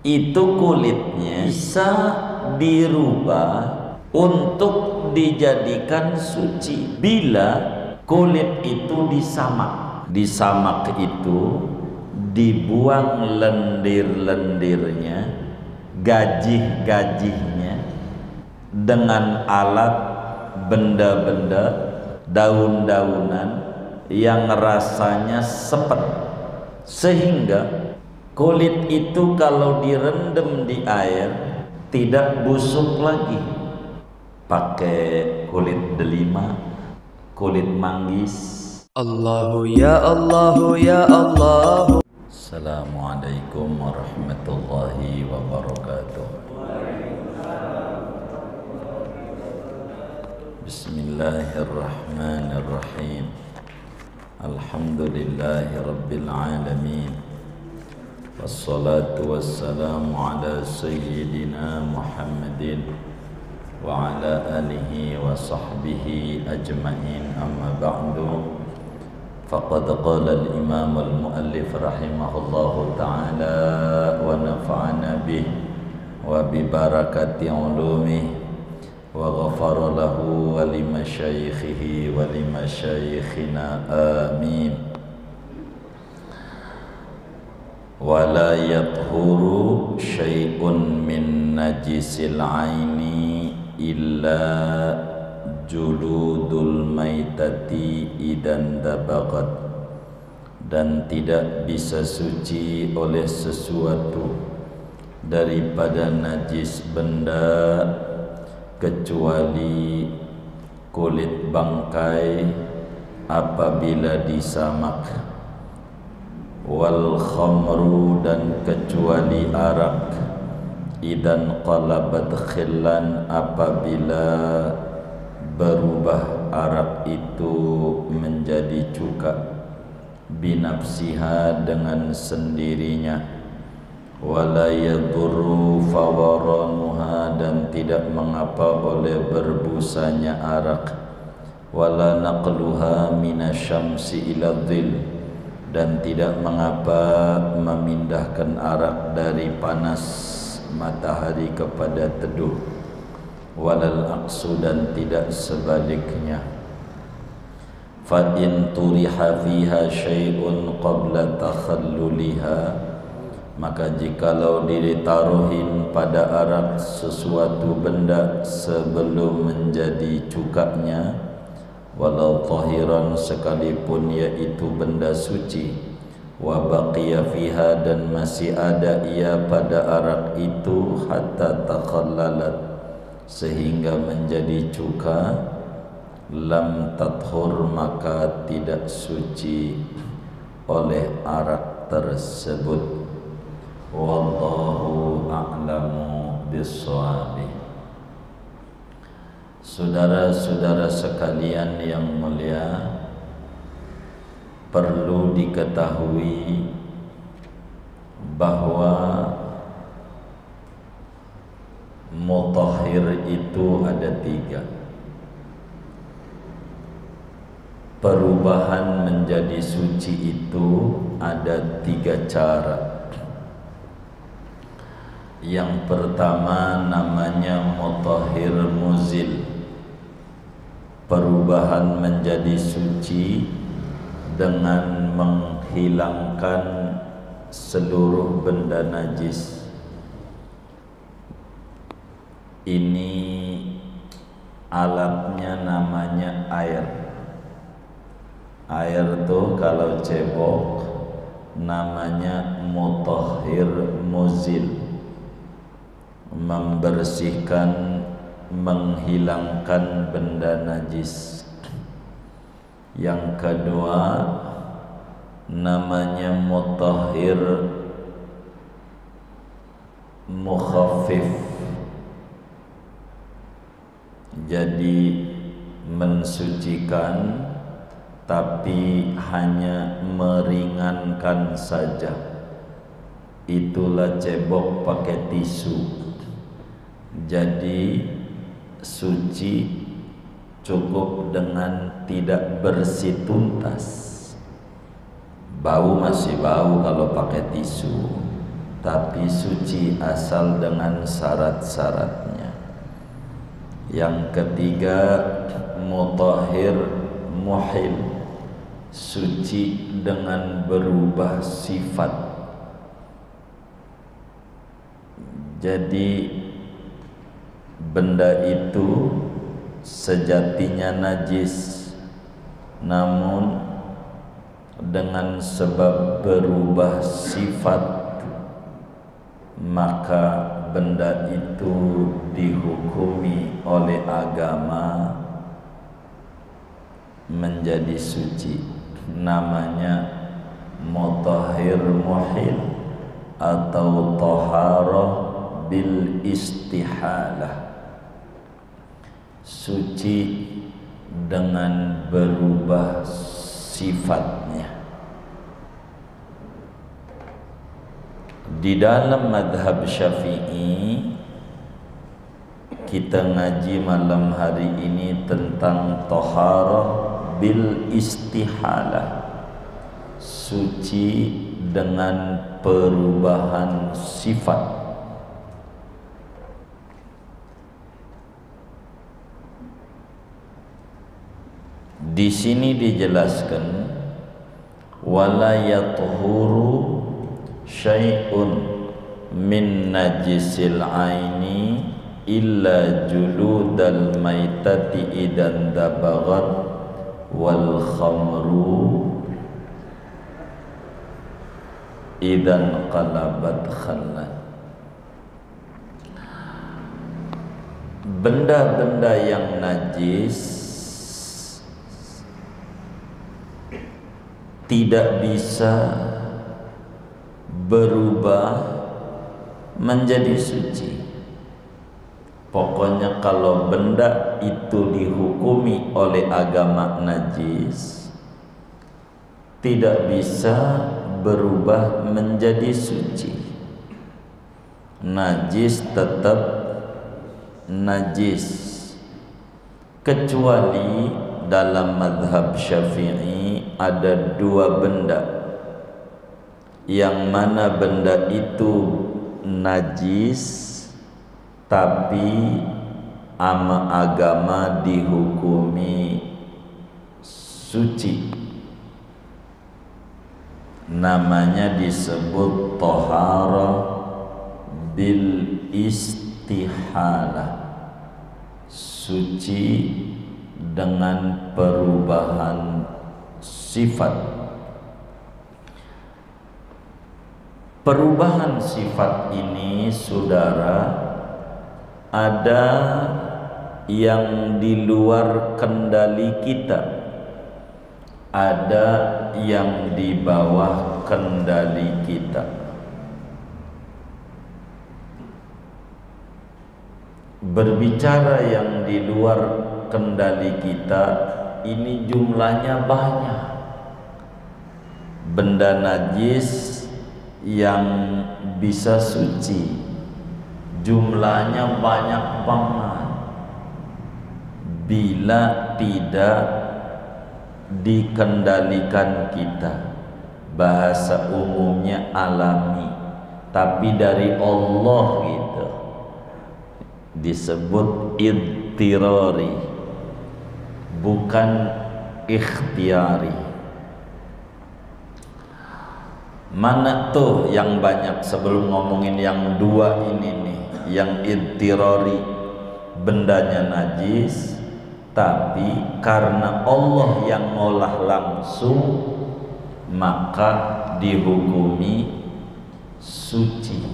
itu kulitnya bisa dirubah untuk dijadikan suci bila kulit itu disamak. Disamak itu dibuang lendir-lendirnya, gajih-gajihnya, dengan alat benda-benda, daun-daunan yang rasanya sepet, sehingga kulit itu kalau direndam di air tidak busuk lagi. Pakai kulit delima, kulit manggis. Allahu ya Allahu ya Allah. Assalamualaikum warahmatullahi wabarakatuh. Bismillahirrahmanirrahim. Alhamdulillahi rabbil alamin. Wassalatu wassalamu ala sayyidina Muhammadin wa ala alihi wa sahbihi ajma'in, amma ba'du. Faqad qala al-imam al-muallif rahimahullahu ta'ala wa nafa'ana bih wa bi barakati ulumih wa ghafara lahu wa li masyaikhihi wa li masyaikhina, amin. Wa la yathuru syai'un min najisil aini illa juludul maitati idan dabaqat, dan tidak bisa suci oleh sesuatu daripada najis benda kecuali kulit bangkai apabila disamak, wal khamru, dan kecuali arak, idan qalabat khillan, apabila berubah arak itu menjadi cuka, binafsiha, dengan sendirinya, wala yadurru fawaranuha, dan tidak mengapa oleh berbusanya arak, wala naqluha minasyamsi ila dhil, dan tidak mengapa memindahkan arak dari panas matahari kepada teduh, walal aqsu, dan tidak sebaliknya. Fa in turiha fiha syai'un qabla takhalluliha, maka jikalau ditaruhin pada arak sesuatu benda sebelum menjadi cukanya, walau tahiran, sekalipun yaitu benda suci, wa baqiya fiha, dan masih ada ia pada arak itu, hatta takhallalat, sehingga menjadi cuka, lam tathur, maka tidak suci oleh arak tersebut. Wallahu a'lamu bissawab. Saudara-saudara sekalian yang mulia, perlu diketahui bahwa mutahhir itu ada tiga. Perubahan menjadi suci itu ada tiga cara. Yang pertama namanya mutahhir muzil, perubahan menjadi suci dengan menghilangkan seluruh benda najis. Ini alatnya namanya air. Air tuh kalau cebok namanya mutahhir muzil, membersihkan, menghilangkan benda najis. Yang kedua namanya mutahhir mukhaffif, jadi mensucikan tapi hanya meringankan saja. Itulah cebok pakai tisu. Jadi suci cukup dengan tidak bersih tuntas. Bau masih bau kalau pakai tisu, tapi suci asal dengan syarat-syaratnya. Yang ketiga, mutahhir muhil, suci dengan berubah sifat. Jadi benda itu sejatinya najis, namun dengan sebab berubah sifat maka benda itu dihukumi oleh agama menjadi suci. Namanya mutahhir muhil atau taharah bil istihalah, suci dengan berubah sifatnya. Di dalam madhab Syafi'i, kita ngaji malam hari ini tentang taharah bil istihalah, suci dengan perubahan sifat. Di sini dijelaskan wala yathuru syai'un min najisil aini illa juludal maitati idan dabaghat wal khamru idan qalabat khallan. Benda-benda yang najis tidak bisa berubah menjadi suci. Pokoknya kalau benda itu dihukumi oleh agama najis, tidak bisa berubah menjadi suci. Najis tetap najis, kecuali dalam mazhab Syafi'i ada dua benda yang mana benda itu najis tapi ama agama dihukumi suci. Namanya disebut taharah bil istihalah, suci dengan perubahan sifat. Perubahan sifat ini, saudara, ada yang di luar kendali kita, ada yang di bawah kendali kita. Berbicara yang di luar kendali kita, ini jumlahnya banyak. Benda najis yang bisa suci jumlahnya banyak banget bila tidak dikendalikan kita. Bahasa umumnya alami, tapi dari Allah gitu, disebut idtirari, bukan ikhtiari. Mana tuh yang banyak sebelum ngomongin yang dua ini nih, yang idtirari, bendanya najis tapi karena Allah yang ngolah langsung maka dihukumi suci.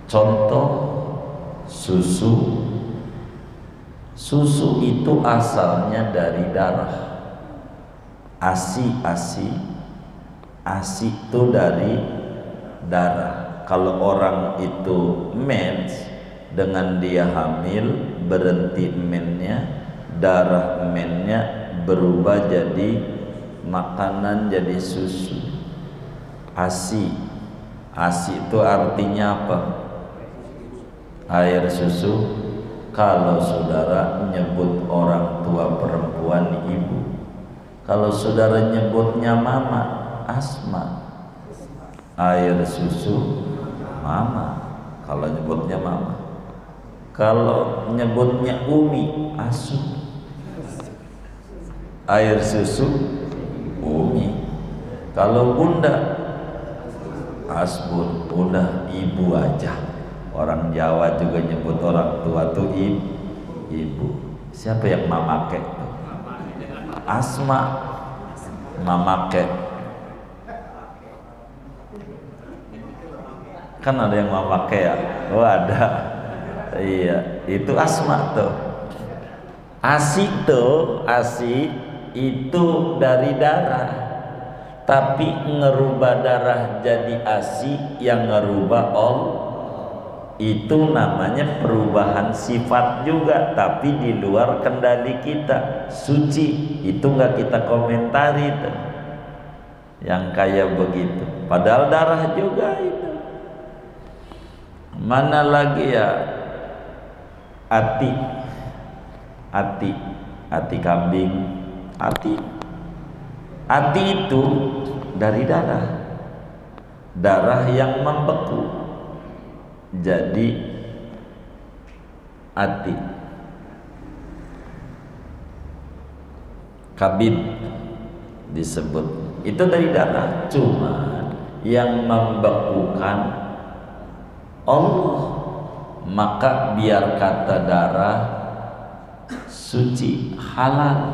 Contoh susu. Susu itu asalnya dari darah. ASI itu dari darah. Kalau orang itu mens, dengan dia hamil berhenti mennya, darah mennya berubah jadi makanan, jadi susu. ASI itu artinya apa? Air susu. Kalau saudara nyebut orang tua perempuan ibu, kalau saudara nyebutnya mama, asma. Air susu mama. Kalau nyebutnya mama. Kalau nyebutnya umi, asu. Air susu, umi. Kalau bunda, asbun. Udah ibu aja. Orang Jawa juga nyebut orang tua tuh ibu. Siapa yang mamake? Asma, mamake. Kan ada yang mamake ya? Oh ada. Iya, itu Asma tuh. Asi tuh, asi itu dari darah. Tapi ngerubah darah jadi asi yang ngerubah itu namanya perubahan sifat juga, tapi di luar kendali kita. Suci itu nggak kita komentari tuh. Yang kayak begitu. Padahal darah juga itu. Mana lagi ya? Ati kambing, ati itu dari darah yang membeku, jadi ati. Kabid disebut itu dari darah, cuma yang membekukan Allah. Maka biar kata darah suci, halal,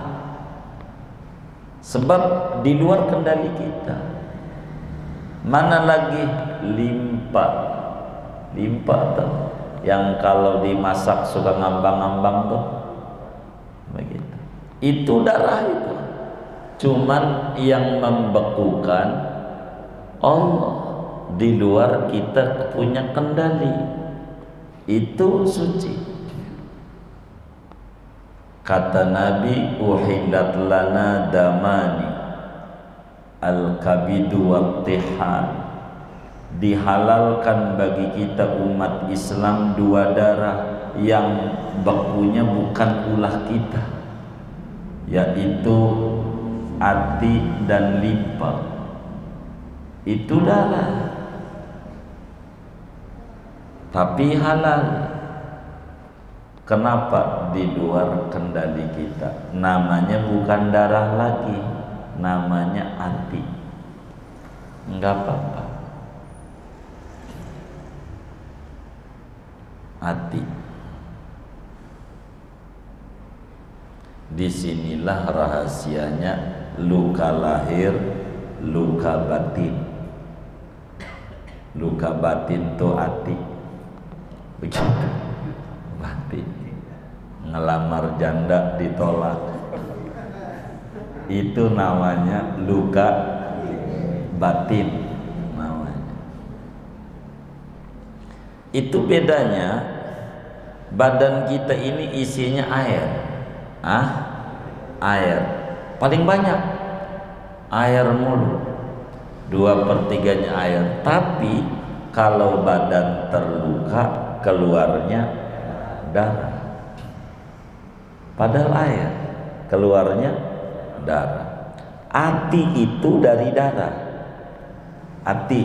sebab di luar kendali kita. Mana lagi limpa tuh, yang kalau dimasak suka ngambang-ngambang tuh, begitu. Itu darah itu, cuman yang membekukan Allah. Di luar kita punya kendali. Itu suci. Kata Nabi, uhillat lana damani al-kabidu wat-tihan. Dihalalkan bagi kita umat Islam dua darah yang bekunya bukan ulah kita, yaitu ati dan limpa. Itu darah, tapi halal. Kenapa? Di luar kendali kita. Namanya bukan darah lagi, namanya ati. Enggak apa-apa. Ati. Disinilah rahasianya luka lahir, luka batin. Luka batin itu ati. Begitu. Batin. Ngelamar janda ditolak, itu namanya luka batin namanya. Itu bedanya. Badan kita ini isinya air. Air paling banyak, air mulu, 2/3 air. Tapi kalau badan terluka, keluarnya darah. Padahal air, keluarnya darah. Ati itu dari darah. Ati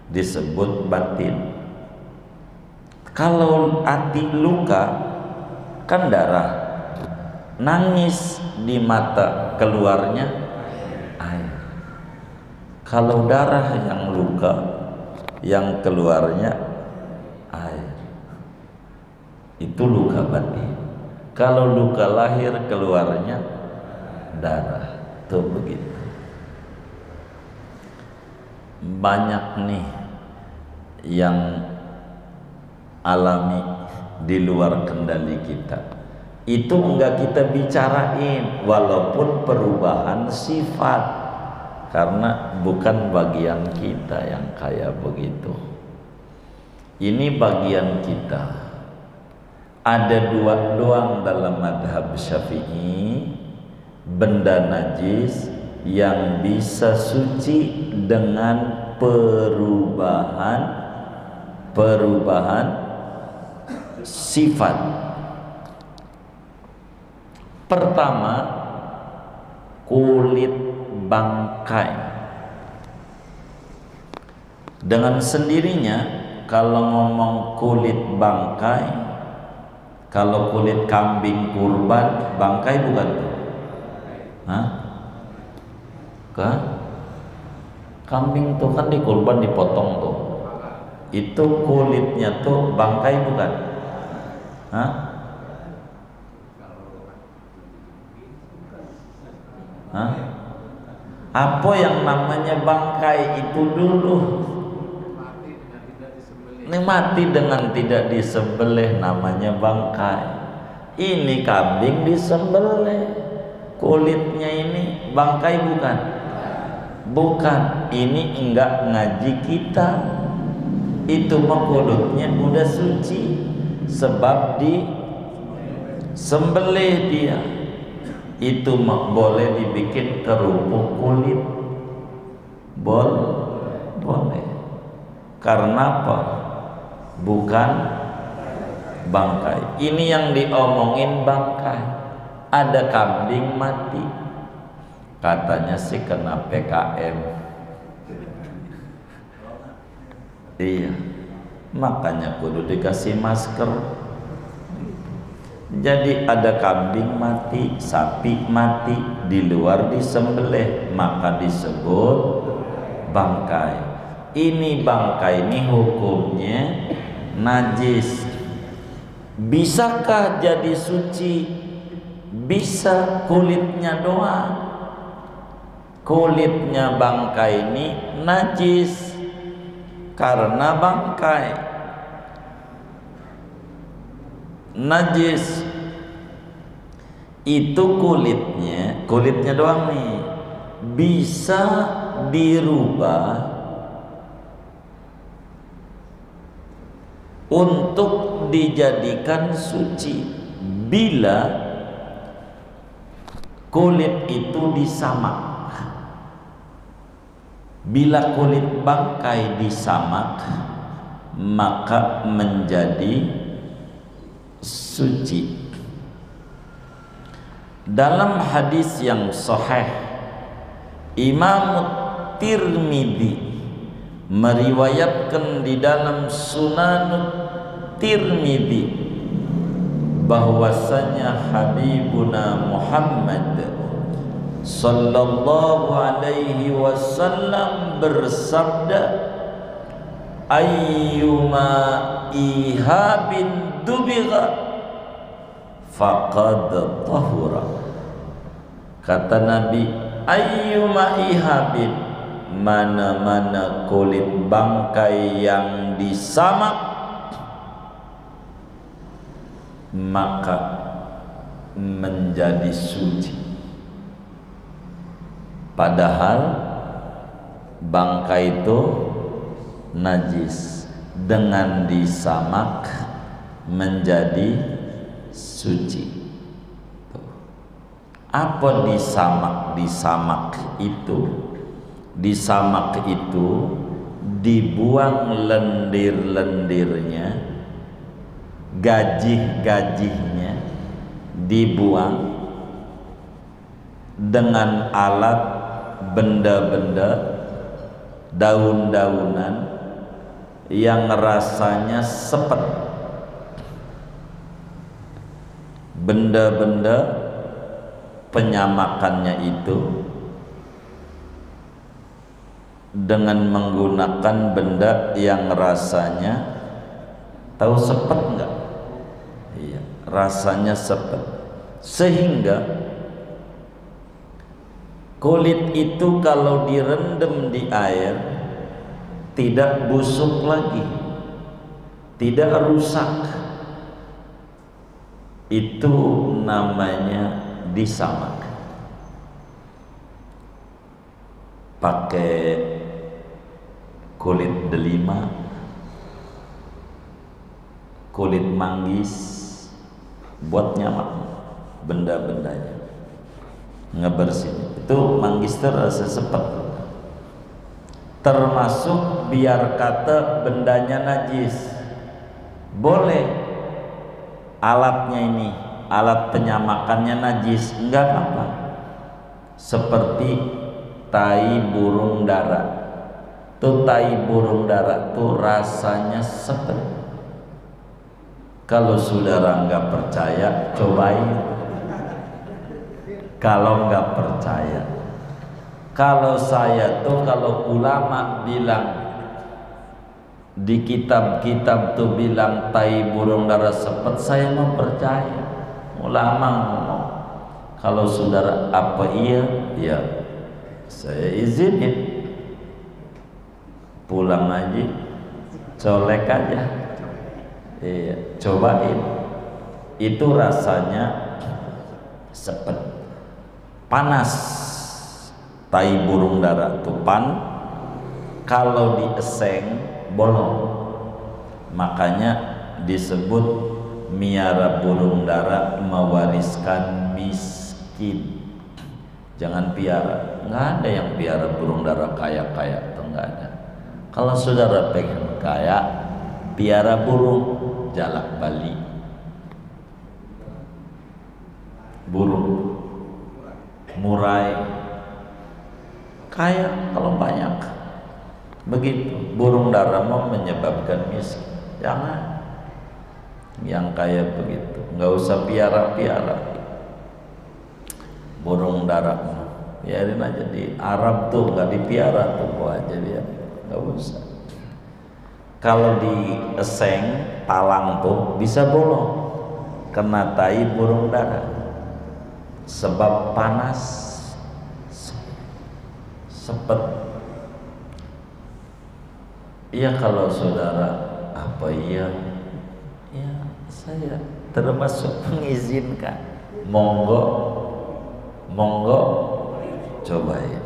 disebut batin. Kalau ati luka, kan darah. Nangis di mata, keluarnya air. Kalau darah yang luka, yang keluarnya air, itu luka batin. Kalau luka lahir, keluarnya darah. Tuh begitu. Banyak nih yang alami di luar kendali kita. Itu enggak kita bicarain, walaupun perubahan sifat, karena bukan bagian kita yang kayak begitu. Ini bagian kita. Ada dua doang dalam madhab Syafi'i, benda najis yang bisa suci dengan perubahan sifat. Pertama, kulit bangkai. Dengan sendirinya kalau ngomong kulit bangkai, kalau kulit kambing kurban, bangkai bukan? Hah? Kan? Kambing tuh kan dikurban, dipotong tuh. Itu kulitnya tuh bangkai bukan? Hah? Hah? Apa yang namanya bangkai itu dulu? Ini mati dengan tidak disembelih namanya bangkai. Ini kambing disembelih, kulitnya ini bangkai bukan? Bukan. Ini enggak ngaji kita. Itu mah kulitnya udah suci sebab disembelih dia. Itu mah boleh dibikin kerupuk kulit. Boleh. Karena apa? Bukan bangkai. Ini yang diomongin bangkai. Ada kambing mati, katanya sih kena PKM. Iya, makanya kudu dikasih masker. Jadi ada kambing mati, sapi mati, di luar disembelih, maka disebut bangkai. Ini bangkai ini hukumnya najis. Bisakah jadi suci? Bisa, kulitnya doang. Kulitnya bangkai ini najis karena bangkai najis. Itu kulitnya doang nih, bisa dirubah untuk dijadikan suci bila kulit itu disamak. Bila kulit bangkai disamak, maka menjadi suci. Dalam hadis yang sahih, Imam Tirmidzi meriwayatkan di dalam Sunan Tirmidzi bahwasanya Habibuna Muhammad sallallahu alaihi wasallam bersabda, ayyuma ihabin dubigha faqad tahura. Kata Nabi, ayyuma ihabin, mana-mana kulit bangkai yang disamak, maka menjadi suci. Padahal bangkai itu najis, dengan disamak menjadi suci. Apa disamak? Disamak itu dibuang lendir-lendirnya, gajih-gajihnya dibuang dengan alat benda-benda, daun-daunan yang rasanya sepet, benda-benda penyamakannya itu dengan menggunakan benda yang rasanya, tahu sepet enggak? Iya, rasanya sepet, sehingga kulit itu kalau direndam di air tidak busuk lagi, tidak rusak. Itu namanya disamak. Pakai kulit delima, kulit manggis buat nyamak benda-bendanya, ngebersihin. Itu manggis terasa sepet, termasuk biar kata bendanya najis, boleh. Alatnya ini, alat penyamakannya najis, enggak apa-apa. Seperti tai burung dara, tuh tai burung dara tuh rasanya sepet. Kalau saudara nggak percaya, cobain. Kalau nggak percaya, kalau saya tuh, kalau ulama bilang di kitab-kitab tuh bilang tai burung dara sepet, saya mau percaya. Ulama ngomong, kalau saudara apa iya, ya saya izinin. Pulang aja, colek aja, iya, cobain. Itu rasanya sepet, panas. Tai burung dara tuh kalau dieseng bolong. Makanya disebut miara burung dara mewariskan miskin. Jangan piara. Nggak ada yang piara burung dara kaya-kaya, tuh nggak ada. Kalau saudara pengen kaya, piara burung jalak Bali, burung murai, kaya kalau banyak. Begitu. Burung dara mau menyebabkan miskin, jangan. Yang kaya begitu, nggak usah piara-piara burung dara, biarin aja. Di Arab tuh nggak dipiara, tuh aja biar, nggak usah. Kalau dieseng talang tuh bisa bolong, kena tai burung dara, sebab panas, sepet. Iya, kalau saudara apa iya, ya saya termasuk mengizinkan, monggo cobain.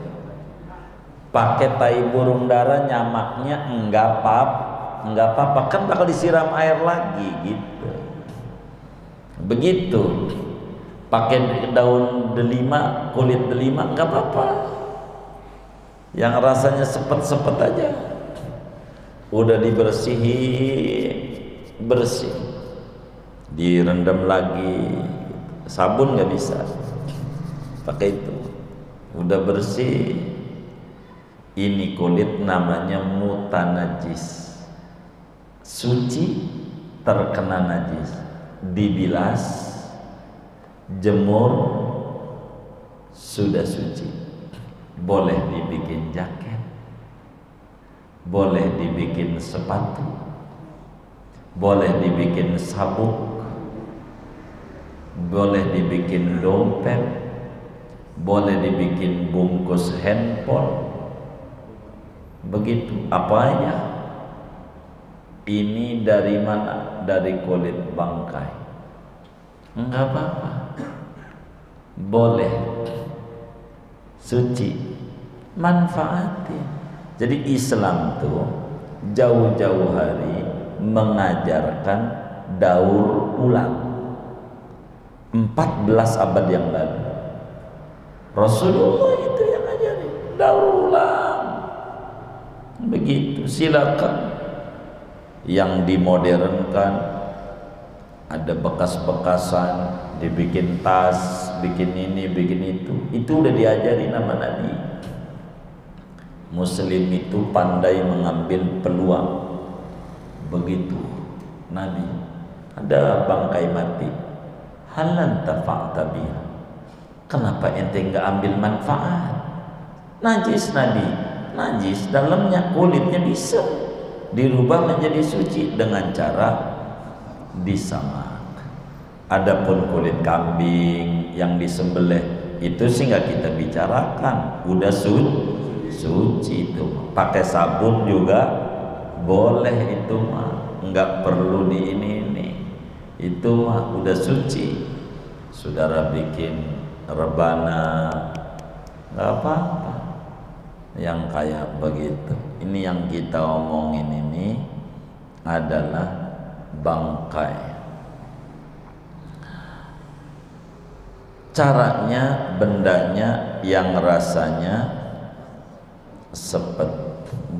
Pakai tai burung dara nyamaknya enggak apa-apa, kan bakal disiram air lagi gitu. Begitu. Pakai daun delima, kulit delima enggak apa-apa. Yang rasanya sepet-sepet aja. Udah bersih, direndam lagi, sabun nggak bisa, pakai itu, udah bersih. Ini kulit namanya mutanajis, suci terkena najis, dibilas, jemur, sudah suci. Boleh dibikin jaket, boleh dibikin sepatu, boleh dibikin sabuk, boleh dibikin dompet, boleh dibikin bungkus handphone. Begitu. Apanya? Ini dari mana? Dari kulit bangkai. Enggak apa-apa, boleh, suci, manfaatin. Jadi Islam tuh jauh-jauh hari mengajarkan daur ulang. 14 abad yang lalu Rasulullah itu yang ngajarin daur ulang. Begitu, silakan. Yang dimodernkan, ada bekas-bekasan, dibikin tas, bikin ini, bikin itu udah diajari nama Nabi. Muslim itu pandai mengambil peluang. Begitu Nabi. Ada bangkai mati, halan tafa'ta biha, kenapa ente nggak ambil manfaat? Najis Nabi, najis, dalamnya kulitnya bisa dirubah menjadi suci dengan cara disamak. Adapun kulit kambing yang disembelih itu sih nggak kita bicarakan, udah suci itu. Pakai sabun juga boleh itu mah, nggak perlu di ini, itu mah udah suci. Saudara bikin rebana nggak apa-apa yang kayak begitu. Ini yang kita omongin ini adalah bangkai. Caranya, bendanya yang rasanya sepet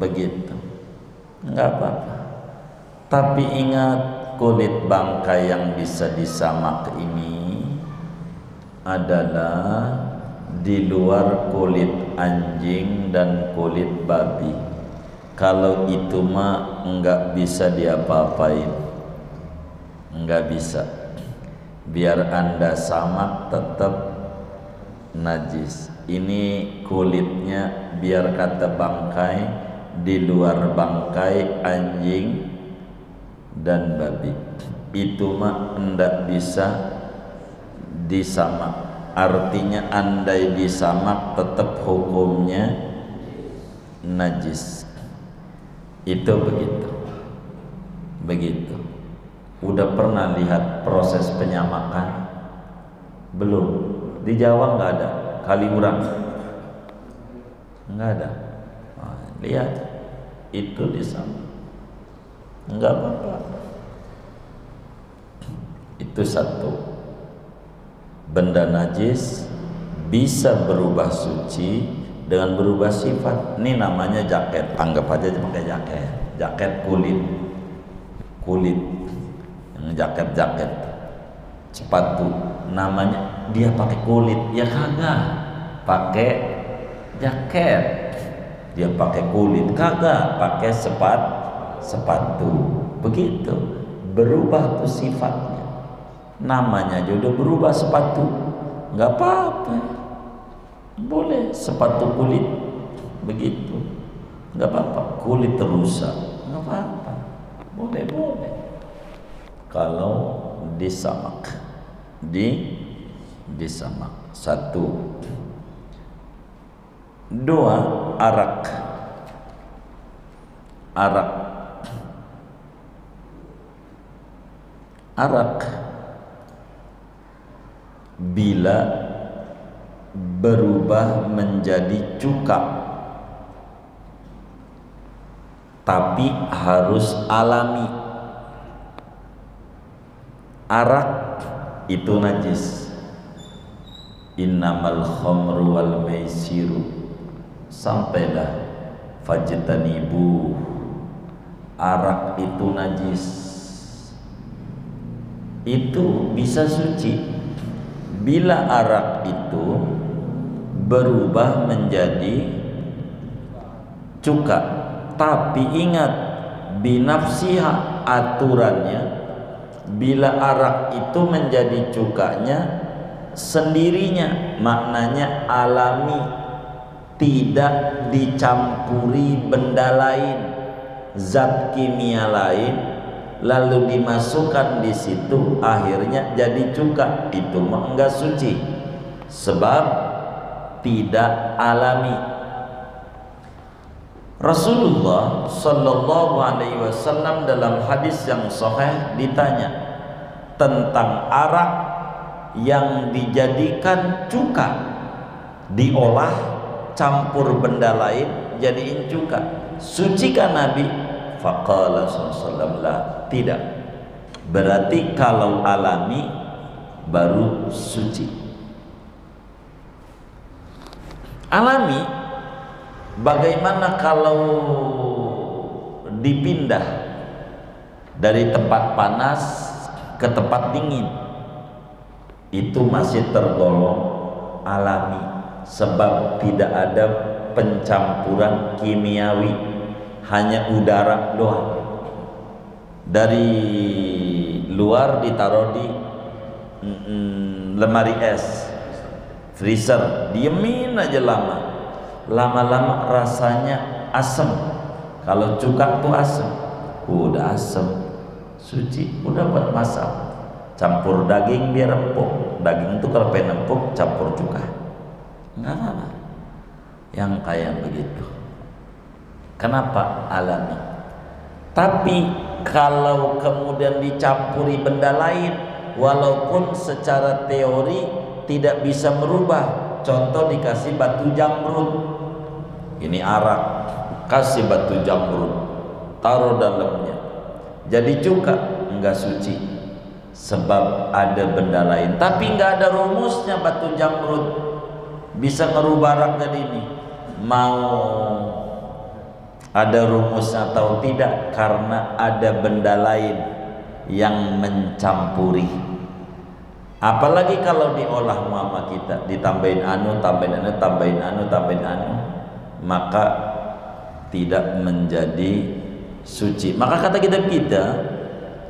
begitu, nggak apa-apa. Tapi ingat, kulit bangkai yang bisa disamak ini adalah di luar kulit anjing dan kulit babi. Kalau itu mah enggak bisa diapa-apain, enggak bisa. Biar Anda samak tetap najis. Ini kulitnya biar kata bangkai, di luar bangkai anjing dan babi. Itu mah enggak bisa disamak. Artinya andai disamak tetap hukumnya najis. Itu begitu. Udah pernah lihat proses penyamakan? Belum. Di Jawa nggak ada. Kaliurang nggak ada. Nah, lihat itu disamak, nggak apa-apa. Itu satu. Benda najis bisa berubah suci dengan berubah sifat. Ini namanya jaket. Anggap aja pakai jaket kulit yang jaket sepatu, namanya dia pakai kulit, ya kagak pakai jaket. Dia pakai kulit, kagak pakai sepatu. Begitu, berubah tuh sifatnya. Namanya aja udah berubah sepatu, nggak apa-apa, boleh sepatu kulit begitu, nggak apa-apa. Kulit rusak, nggak apa-apa, boleh. Kalau disamak, disamak. Satu. Dua, arak bila berubah menjadi cuka, tapi harus alami. Arak itu najis. Innamal khamru wal maisiru, sampailah fajtanibu. Arak itu najis. Itu bisa suci bila arak itu berubah menjadi cuka. Tapi ingat, binafsiha, aturannya bila arak itu menjadi cukanya sendirinya, maknanya alami, tidak dicampuri benda lain, zat kimia lain, lalu dimasukkan di situ, akhirnya jadi cuka. Itu mah enggak suci, sebab tidak alami. Rasulullah Sallallahu Alaihi Wasallam dalam hadis yang sahih ditanya tentang arak yang dijadikan cuka, diolah campur benda lain jadiin cuka, sucikah Nabi? Faqala sallallahu la, tidak. Berarti kalau alami baru suci. Alami. Bagaimana kalau dipindah dari tempat panas ke tempat dingin? Itu masih tergolong alami, sebab tidak ada pencampuran kimiawi, hanya udara doang. Dari luar ditaruh di lemari es, freezer, diemin aja lama-lama rasanya asam. Kalau cuka tuh asam, udah asam, suci, udah buat masak. Campur daging biar empuk. Daging tuh kalau pengen empuk campur cuka, nggak apa-apa. Yang kayak begitu. Kenapa alami? Tapi kalau kemudian dicampuri benda lain, walaupun secara teori tidak bisa merubah. Contoh, dikasih batu jamrut, ini arak, kasih batu jamrut, taruh dalamnya, jadi cuka, enggak suci, sebab ada benda lain. Tapi enggak ada rumusnya batu jamrut bisa merubah arak jadi ini. Mau ada rumusnya atau tidak? Karena ada benda lain yang mencampuri. Apalagi kalau diolah sama kita, ditambahin anu, maka tidak menjadi suci. Maka kata kitab kita,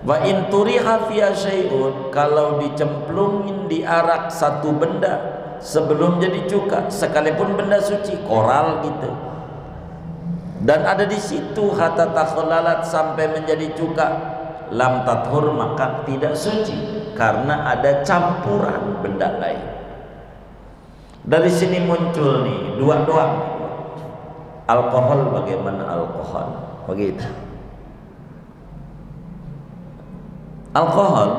wa in turiha fiha syai'un, kalau dicemplungin di arak satu benda sebelum jadi cuka, sekalipun benda suci, koral gitu, dan ada di situ hatta takhallalat, sampai menjadi cuka, lam tathur, maka tidak suci karena ada campuran benda lain. Dari sini muncul nih dua doang. Alkohol, bagaimana alkohol? Begitu. Alkohol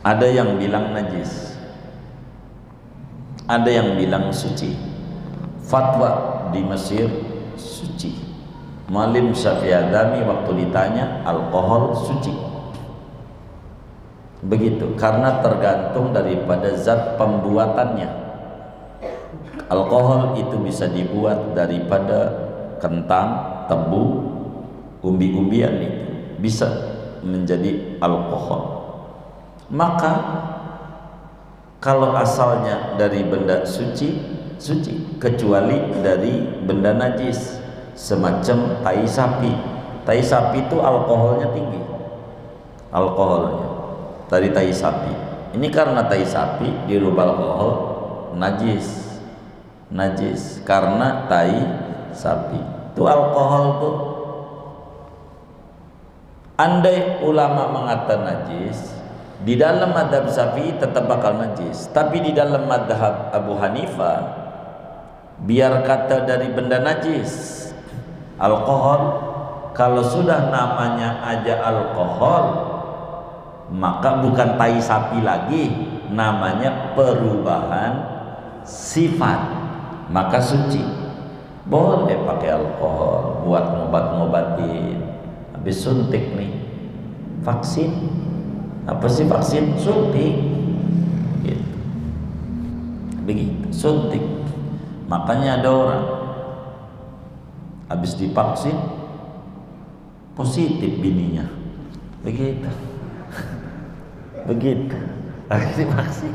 ada yang bilang najis, ada yang bilang suci. Fatwa di Mesir suci. Malim Syafi'adami waktu ditanya, alkohol suci. Begitu, karena tergantung daripada zat pembuatannya. Alkohol itu bisa dibuat daripada kentang, tebu, umbi-umbian, itu bisa menjadi alkohol. Maka kalau asalnya dari benda suci, suci, kecuali dari benda najis, semacam tai sapi. Tai sapi itu alkoholnya tinggi, alkoholnya dari tai sapi. Ini karena tai sapi dirubah alkohol, najis, najis karena tai sapi. Itu alkohol tuh, andai ulama mengatakan najis, di dalam madhab Syafi'i tetap bakal najis. Tapi di dalam madhab Abu Hanifah, biar kata dari benda najis, alkohol, kalau sudah namanya aja alkohol, maka bukan tai sapi lagi, namanya perubahan sifat, maka suci. Boleh pakai alkohol buat ngobat-ngobatin. Habis suntik nih, vaksin, apa sih vaksin? Suntik gitu. Begitu, suntik. Makanya ada orang habis divaksin positif bininya, begitu. Begitu habis divaksin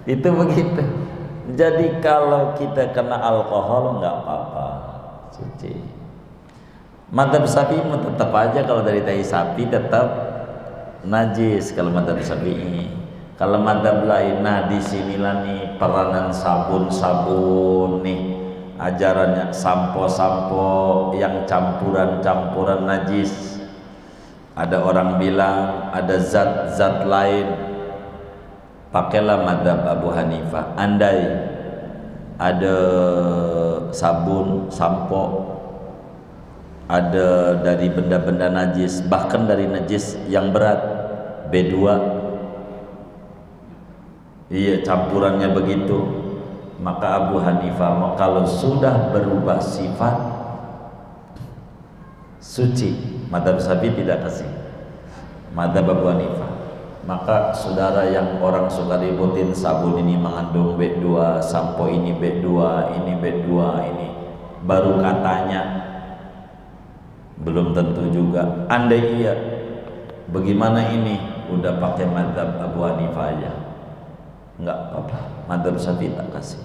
itu begitu. Jadi kalau kita kena alkohol nggak apa-apa, suci. Madzhab Syafi'i tetap aja kalau dari tai sapi tetap najis kalau madzhab Syafi'i. Kalau madzhab lain, nah disinilah nih peranan sabun-sabun nih, ajarannya sampo-sampo yang campuran-campuran najis. Ada orang bilang ada zat-zat lain, pakailah madzhab Abu Hanifah. Andai ada sabun, sampo, ada dari benda-benda najis, bahkan dari najis yang berat, B2, iya campurannya begitu, maka Abu Hanifah kalau sudah berubah sifat suci. Madzhab Syafi'i tidak kasih, madzhab Abu Hanifah. Maka saudara yang orang suka ributin sabun ini mengandung B2, sampo ini B2, ini B2, ini baru katanya, belum tentu juga. Andai iya, bagaimana ini udah pakai madzhab Abu Hanifah aja, enggak apa-apa. Madzhab Syafi'i tak kasih,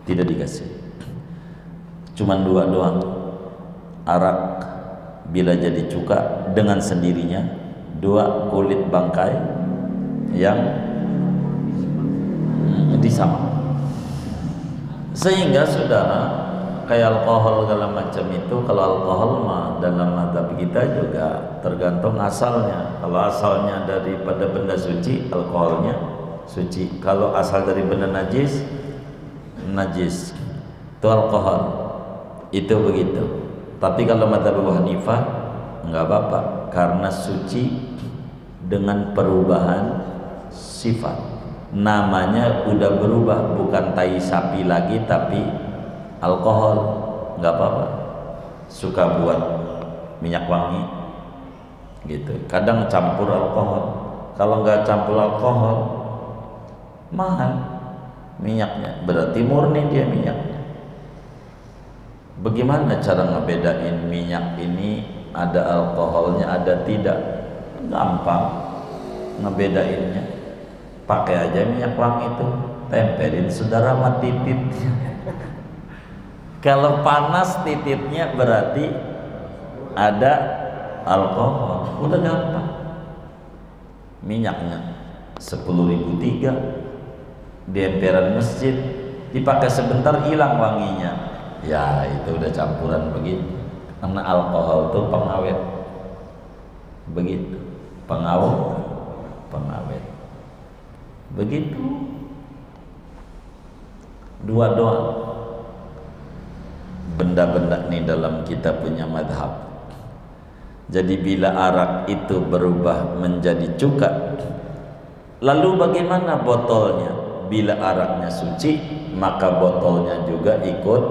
tidak dikasih. Cuman dua doang. Arak bila jadi cuka dengan sendirinya, dua kulit bangkai yang disamak. Sehingga saudara, kayak alkohol segala macam itu, kalau alkohol mah dalam madzhab kita juga tergantung asalnya. Kalau asalnya daripada benda suci, alkoholnya suci. Kalau asal dari benda najis, najis itu alkohol, itu begitu. Tapi kalau madzhab Abu Hanifah enggak apa-apa, karena suci dengan perubahan sifat. Namanya udah berubah, bukan tai sapi lagi tapi alkohol, enggak apa-apa. Suka buat minyak wangi gitu, kadang campur alkohol. Kalau enggak campur alkohol mahal minyaknya, berarti murni dia minyaknya. Bagaimana cara ngebedain minyak ini ada alkoholnya ada tidak? Gampang ngebedainnya, pakai aja minyak wangi itu, tempelin saudara sama titit. Kalau panas titiknya berarti ada alkohol, udah gampang. Minyaknya 10.003 di emperan masjid, dipakai sebentar hilang wanginya, ya itu udah campuran begitu. Karena alkohol itu pengawet, begitu, pengawet, begitu. Dua doang benda-benda ini dalam kita punya madhab. Jadi bila arak itu berubah menjadi cuka, lalu bagaimana botolnya? Bila araknya suci, maka botolnya juga ikut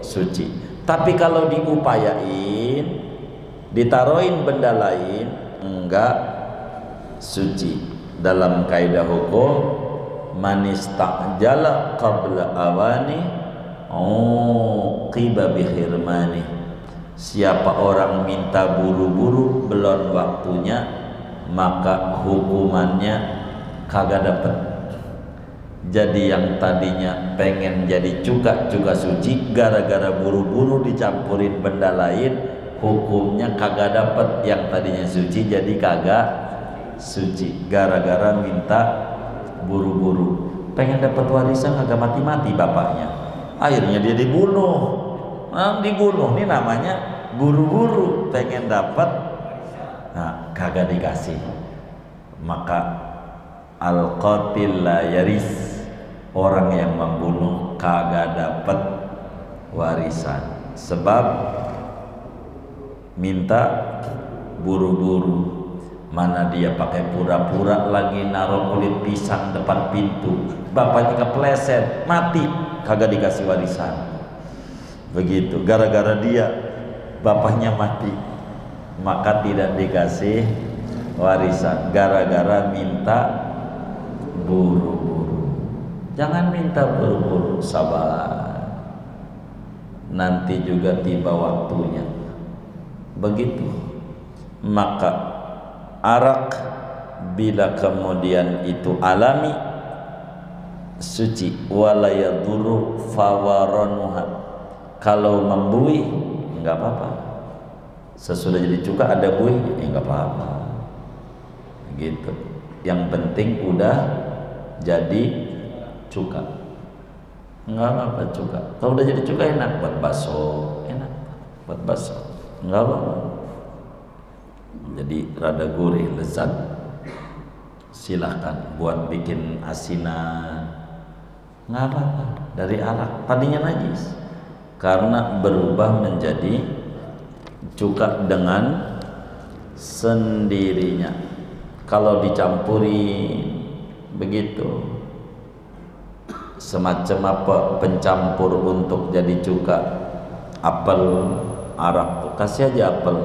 suci. Tapi kalau diupayain, ditaruhin benda lain, enggak suci. Dalam kaidah hukum, man istajala qabla awani uqiba bihirmani. Siapa orang minta buru-buru belum waktunya, maka hukumannya kagak dapet. Jadi yang tadinya pengen jadi cuka suci, gara-gara buru-buru dicampurin benda lain, hukumnya kagak dapet. Yang tadinya suci jadi kagak suci, gara-gara minta buru-buru. Pengen dapat warisan kagak mati-mati bapaknya, akhirnya dia dibunuh. Dibunuh ini namanya buru-buru pengen dapat, nah kagak dikasih. Maka al-qatil la yaris, orang yang membunuh kagak dapat warisan sebab minta buru-buru. Mana dia pakai pura-pura lagi naruh kulit pisang depan pintu, bapaknya kepleset mati, kagak dikasih warisan. Begitu, gara-gara dia bapaknya mati, maka tidak dikasih warisan, gara-gara minta buru-buru. Jangan minta buru-buru, sabar, nanti juga tiba waktunya. Begitu. Maka arak bila kemudian itu alami suci, wala yadurru fawaranuha. Kalau membuih enggak apa-apa. Sesudah jadi cuka ada buih, enggak apa-apa. Gitu. Yang penting udah jadi cuka. Enggak apa-apa cuka. Kalau udah jadi cuka enak buat bakso, enak buat bakso. Enggak apa-apa. Jadi rada gurih, lezat. Silahkan buat bikin asinan. Enggak apa-apa. Dari arak tadinya najis, karena berubah menjadi cuka dengan sendirinya. Kalau dicampuri begitu, semacam apa pencampur untuk jadi cuka, apel, arak, kasih aja apel,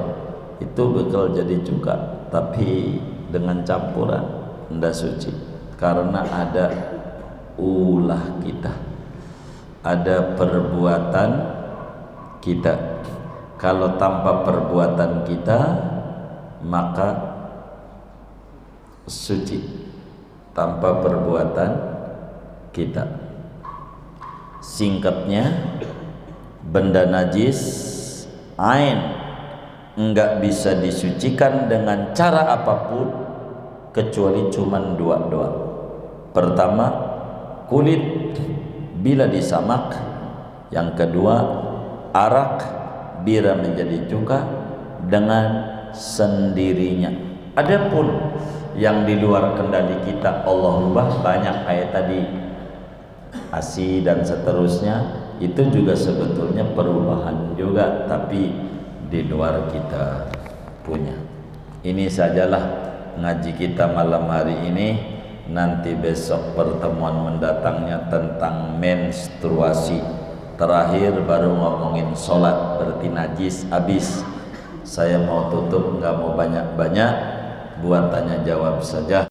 itu bakal jadi cuka. Tapi dengan campuran ndak suci, karena ada ulah kita, ada perbuatan kita. Kalau tanpa perbuatan kita maka suci, tanpa perbuatan kita. Singkatnya, benda najis ain enggak bisa disucikan dengan cara apapun kecuali cuman dua doang. Pertama, kulit bila disamak. Yang kedua, arak bila menjadi cuka dengan sendirinya. Adapun yang di luar kendali kita Allah rubah, banyak kayak tadi ASI dan seterusnya, itu juga sebetulnya perubahan juga, tapi di luar kita punya. Ini sajalah ngaji kita malam hari ini. Nanti besok pertemuan mendatangnya tentang menstruasi. Terakhir baru ngomongin sholat, berarti najis habis. Saya mau tutup, nggak mau banyak-banyak, buat tanya jawab saja.